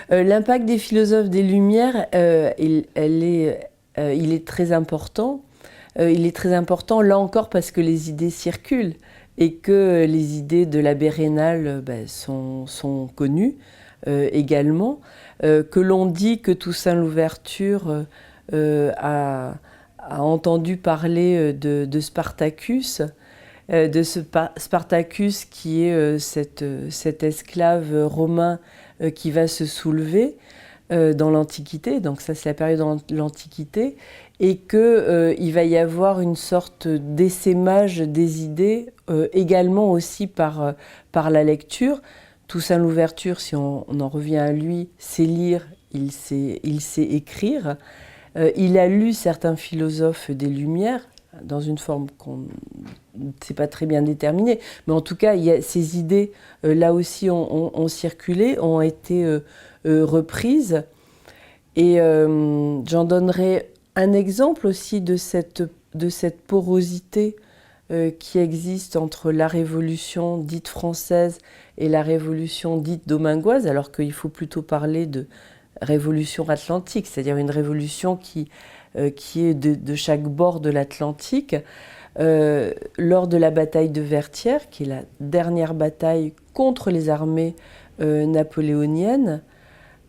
L'impact des philosophes des Lumières, il est très important. Il est très important, là encore, parce que les idées circulent et que les idées de l'abbé Raynal sont connues également. Que l'on dit que Toussaint Louverture a entendu parler de Spartacus, Spartacus qui est cet esclave romain qui va se soulever dans l'Antiquité, donc ça c'est la période de l'Antiquité, et qu'il va y avoir une sorte d'essaimage des idées, également aussi par la lecture. Toussaint Louverture, si on en revient à lui, sait lire, il sait écrire. Il a lu certains philosophes des Lumières, dans une forme qu'on ne sait pas très bien déterminée, mais en tout cas, ces idées, là aussi, ont circulé, ont été reprises. Et j'en donnerai un exemple aussi de cette porosité qui existe entre la Révolution dite française et la Révolution dite domingoise, alors qu'il faut plutôt parler de révolution atlantique, c'est-à-dire une révolution qui est de chaque bord de l'Atlantique. Lors de la bataille de Vertières, qui est la dernière bataille contre les armées napoléoniennes,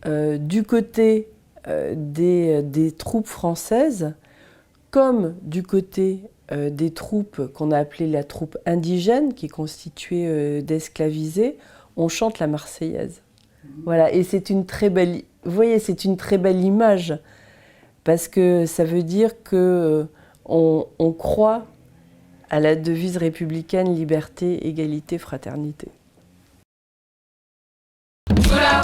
du côté des troupes françaises, comme du côté des troupes qu'on a appelées la troupe indigène, qui est constituée d'esclavisés, on chante la Marseillaise. Voilà, et c'est une très belle, vous voyez, c'est une très belle image, parce que ça veut dire que on croit à la devise républicaine liberté, égalité, fraternité. Voilà.